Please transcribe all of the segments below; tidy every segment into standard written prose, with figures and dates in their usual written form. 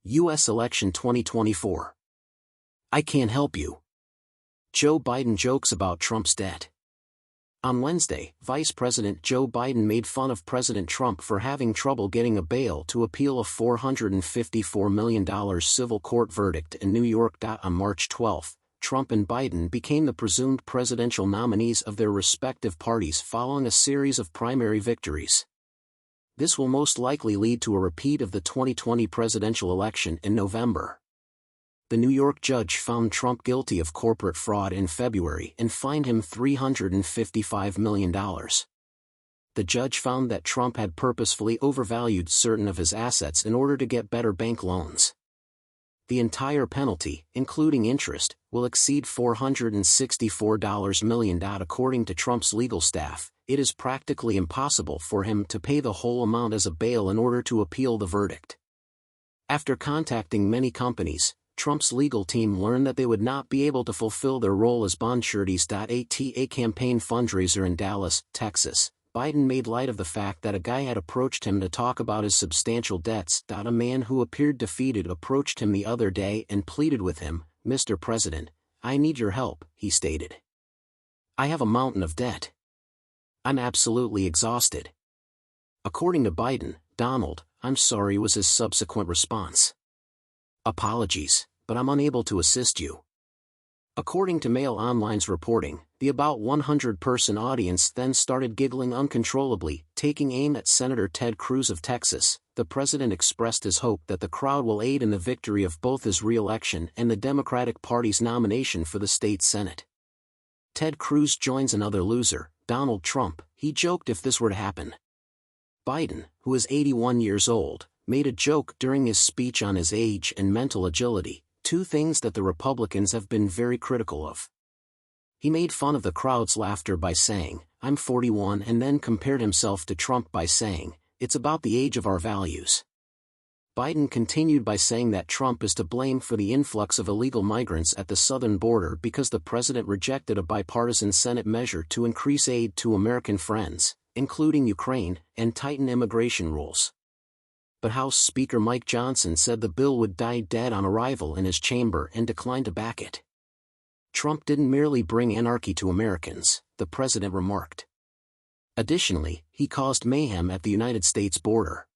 U.S. Election 2024. I can't help you. Joe Biden jokes about Trump's debt. On Wednesday, Vice President Joe Biden made fun of President Trump for having trouble getting a bail to appeal a $454 million civil court verdict in New York. On March 12, Trump and Biden became the presumed presidential nominees of their respective parties following a series of primary victories. This will most likely lead to a repeat of the 2020 presidential election in November. The New York judge found Trump guilty of corporate fraud in February and fined him $355 million. The judge found that Trump had purposefully overvalued certain of his assets in order to get better bank loans. The entire penalty, including interest, will exceed $464 million. According to Trump's legal staff, it is practically impossible for him to pay the whole amount as a bail in order to appeal the verdict. After contacting many companies, Trump's legal team learned that they would not be able to fulfill their role as bond sureties. At a campaign fundraiser in Dallas, Texas, Biden made light of the fact that a guy had approached him to talk about his substantial debts. A man who appeared defeated approached him the other day and pleaded with him, "Mr. President, I need your help," he stated. "I have a mountain of debt. I'm absolutely exhausted." According to Biden, "Donald, I'm sorry," was his subsequent response. "Apologies, but I'm unable to assist you." According to Mail Online's reporting, the about 100-person audience then started giggling uncontrollably, taking aim at Senator Ted Cruz of Texas. The president expressed his hope that the crowd will aid in the victory of both his re-election and the Democratic Party's nomination for the state Senate. "Ted Cruz joins another loser, Donald Trump," he joked if this were to happen. Biden, who is 81 years old, made a joke during his speech on his age and mental agility, two things that the Republicans have been very critical of. He made fun of the crowd's laughter by saying, "I'm 41," and then compared himself to Trump by saying, "It's about the age of our values." Biden continued by saying that Trump is to blame for the influx of illegal migrants at the southern border because the president rejected a bipartisan Senate measure to increase aid to American friends, including Ukraine, and tighten immigration rules. But House Speaker Mike Johnson said the bill would die dead on arrival in his chamber and declined to back it. "Trump didn't merely bring anarchy to Americans," the president remarked. Additionally, he caused mayhem at the United States border.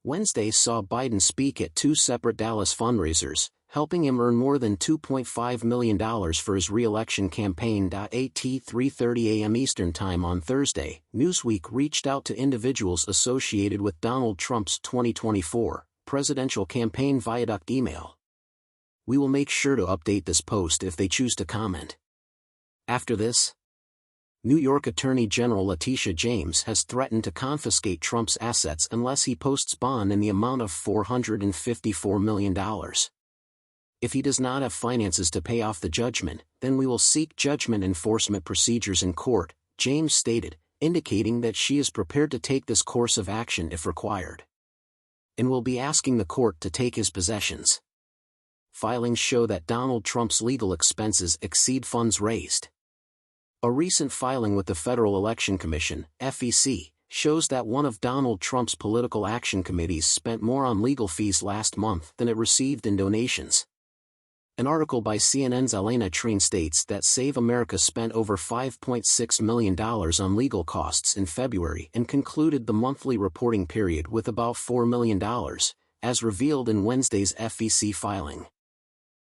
Wednesday saw Biden speak at two separate Dallas fundraisers, helping him earn more than $2.5 million for his re-election campaign. At 3:30 a.m. Eastern Time on Thursday, Newsweek reached out to individuals associated with Donald Trump's 2024 presidential campaign via direct email. "We will make sure to update this post if they choose to comment." After this, New York Attorney General Letitia James has threatened to confiscate Trump's assets unless he posts bond in the amount of $454 million. "If he does not have finances to pay off the judgment, then we will seek judgment enforcement procedures in court," James stated, indicating that she is prepared to take this course of action if required. "And will be asking the court to take his possessions." Filings show that Donald Trump's legal expenses exceed funds raised. A recent filing with the Federal Election Commission, FEC, shows that one of Donald Trump's political action committees spent more on legal fees last month than it received in donations. An article by CNN's Elena Trine states that Save America spent over $5.6 million on legal costs in February and concluded the monthly reporting period with about $4 million, as revealed in Wednesday's FEC filing.